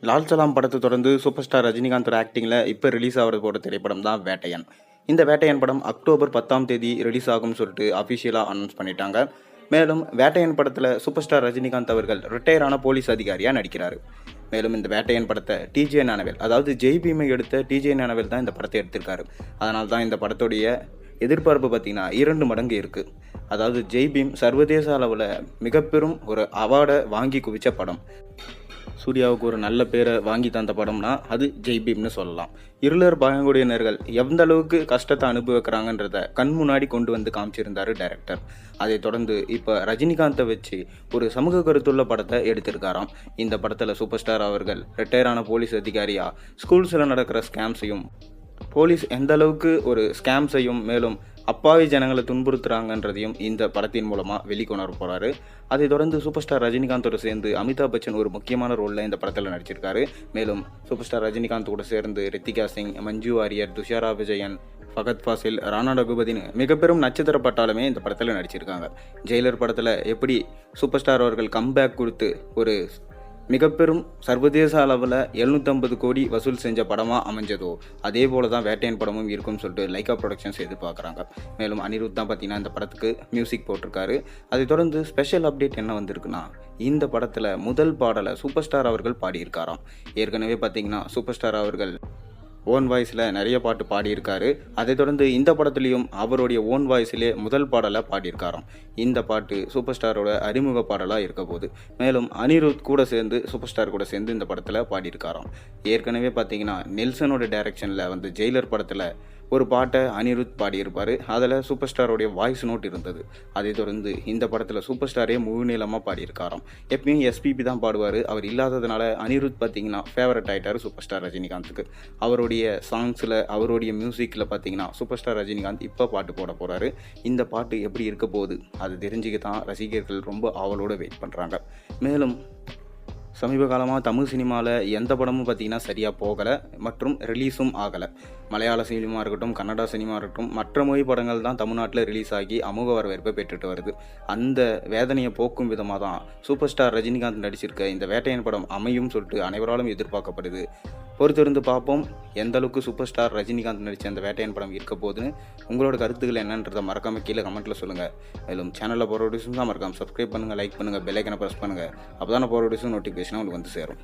லால் சலாம் படத்தை தொடர்ந்து super star ரஜினிகாந்தோட ஆக்டிங்கில் இப்போ ரிலீஸ் ஆகிறது போகிற திரைப்படம் தான் வேட்டையன். இந்த வேட்டையன் படம் அக்டோபர் 10 ரிலீஸ் ஆகும்னு சொல்லிட்டு அஃபிஷியலாக அனௌன்ஸ் பண்ணிட்டாங்க. மேலும் வேட்டையன் படத்தில் சூப்பர் ஸ்டார் ரஜினிகாந்த் அவர்கள் ரிட்டையரான போலீஸ் அதிகாரியாக நடிக்கிறார். மேலும் இந்த வேட்டையன் படத்தை டிஜே ஞானவேல், அதாவது ஜெய் பீமை எடுத்த டிஜே ஞானவேல் தான் இந்த படத்தை எடுத்திருக்காரு. அதனால தான் இந்த படத்துடைய எதிர்பார்ப்பு பார்த்திங்கன்னா 2 மடங்கு இருக்குது. அதாவது ஜெய் பீம் சர்வதேச அளவில் மிகப்பெரும் ஒரு அவார்டை வாங்கி குவிச்ச படம். சூர்யாவுக்கு ஒரு நல்ல பேரை வாங்கி தந்த படம்னா அது ஜெய் பீம்னு சொல்லலாம். இருளர் பழங்குடியினர்கள் எந்த அளவுக்கு கஷ்டத்தை அனுபவிக்கிறாங்கன்றத கண் முன்னாடி கொண்டு வந்து காமிச்சிருந்தாரு டைரக்டர். அதை தொடர்ந்து இப்போ ரஜினிகாந்தை வச்சு ஒரு சமூக கருத்துள்ள படத்தை எடுத்திருக்காராம். இந்த படத்தில் சூப்பர் ஸ்டார் அவர்கள் ரிட்டையரான போலீஸ் அதிகாரியாக ஸ்கூல்ஸில் நடக்கிற ஸ்கேம்ஸையும், போலீஸ் எந்த அளவுக்கு ஒரு ஸ்கேம்ஸையும் மேலும் அப்பாவி ஜனங்களை துன்புறுத்துறாங்கன்றதையும் இந்த படத்தின் மூலமாக வெளிக்கொணர போகிறாரு. அதை தொடர்ந்து சூப்பர் ஸ்டார் ரஜினிகாந்தோடு சேர்ந்து அமிதாப் பச்சன் ஒரு முக்கியமான ரோலில் இந்த படத்தில் நடிச்சிருக்காரு. மேலும் சூப்பர் ஸ்டார் ரஜினிகாந்த் கூட சேர்ந்து ரித்திகா சிங், மஞ்சு வாரியர், துஷாரா விஜயன், ஃபகத் ஃபாசில், ராணா ரகுபதினு மிகப்பெரும் நட்சத்திர பட்டாலுமே இந்த படத்தில் நடிச்சிருக்காங்க. ஜெயிலர் படத்தில் எப்படி சூப்பர் ஸ்டார் அவர்கள் கம்பேக் கொடுத்து ஒரு மிகப்பெரும் சர்வதேச அளவில் 750 கோடி வசூல் செஞ்ச படமாக அமைஞ்சதோ அதே போல தான் வேட்டையன் படமும் இருக்கும்னு சொல்லிட்டு லைகா ப்ரொடக்ஷன்ஸ் எதிர்பார்க்குறாங்க. மேலும் அனிருத் தான் பார்த்தீங்கன்னா இந்த படத்துக்கு மியூசிக் போட்டிருக்காரு. அதை தொடர்ந்து ஸ்பெஷல் அப்டேட் என்ன வந்திருக்குன்னா, இந்த படத்தில் முதல் பாடலை சூப்பர் ஸ்டார் அவர்கள் பாடியிருக்காராம். ஏற்கனவே பார்த்தீங்கன்னா சூப்பர் ஸ்டார் அவர்கள் ஓன் வாய்ஸில் நிறைய பாட்டு பாடியிருக்காரு. அதை தொடர்ந்து இந்த படத்துலையும் அவருடைய ஓன் வாய்ஸிலே முதல் பாடலை பாடியிருக்காராம். இந்த பாட்டு சூப்பர் ஸ்டாரோட அறிமுக பாடலாக இருக்க போகுது. மேலும் அனிருத் கூட சேர்ந்து சூப்பர் ஸ்டார் கூட சேர்ந்து இந்த படத்தில் பாடியிருக்காராம். ஏற்கனவே பார்த்தீங்கன்னா நெல்சனோட டைரக்ஷனில் வந்து ஜெயிலர் படத்தில் ஒரு பாட்டை அனிருத் பாடியிருப்பார். அதில் சூப்பர் ஸ்டாரோடைய வாய்ஸ் நோட் இருந்தது. அதை தொடர்ந்து இந்த படத்தில் சூப்பர் ஸ்டாரே முழு நீளமாக பாடியிருக்காராம். எப்பயும் எஸ்பிபி தான் பாடுவார். அவர் இல்லாததுனால அனிருத் பார்த்தீங்கன்னா ஃபேவரட் ஆகிட்டார் சூப்பர் ஸ்டார் ரஜினிகாந்துக்கு. அவருடைய சாங்ஸில், அவருடைய மியூசிக்கில் பார்த்தீங்கன்னா சூப்பர் ஸ்டார் ரஜினிகாந்த் இப்போ பாட்டு போட போகிறாரு. இந்த பாட்டு எப்படி இருக்க போகுது அது தெரிஞ்சுக்க தான் ரசிகர்கள் ரொம்ப ஆவலோடு வெயிட் பண்ணுறாங்க. மேலும் சமீப காலமாக தமிழ் சினிமாவில் எந்த படமும் பார்த்திங்கன்னா சரியாக போகலை மற்றும் ரிலீஸும் ஆகலை. மலையாள சினிமா இருக்கட்டும், கன்னடா சினிமா இருக்கட்டும், மற்ற மொழி படங்கள் தான் தமிழ்நாட்டில் ரிலீஸ் ஆகி அமோக வரவேற்பை பெற்றுட்டு வருது. அந்த வேதனையை போக்கும் விதமாக தான் சூப்பர் ஸ்டார் ரஜினிகாந்த் நடிச்சிருக்க இந்த வேட்டையன் படம் அமையும் சொல்லிட்டு அனைவராலும் எதிர்பார்க்கப்படுது. பொறுத்திருந்து பார்ப்போம் எந்த அளவுக்கு சூப்பர் ஸ்டார் ரஜினிகாந்த் நடித்த அந்த வேட்டையன் படம் இருக்க போதுன்னு. உங்களோட கருத்துக்கள் என்னன்றதை மறக்காமல் கீழே கமெண்ட்டில் சொல்லுங்கள். மேலும் சேனலில் போகிற வீடியோஸும் தான் மறக்காமல் சப்ஸ்கிரைப் பண்ணுங்கள், லைக் பண்ணுங்கள், பெல் ஐக்கனை ப்ரெஸ் பண்ணுங்கள். அப்போ தான் போகிற வீடியோஸும் நோட்டிஃபிகேஷனாக உங்களுக்கு வந்து சேரும்.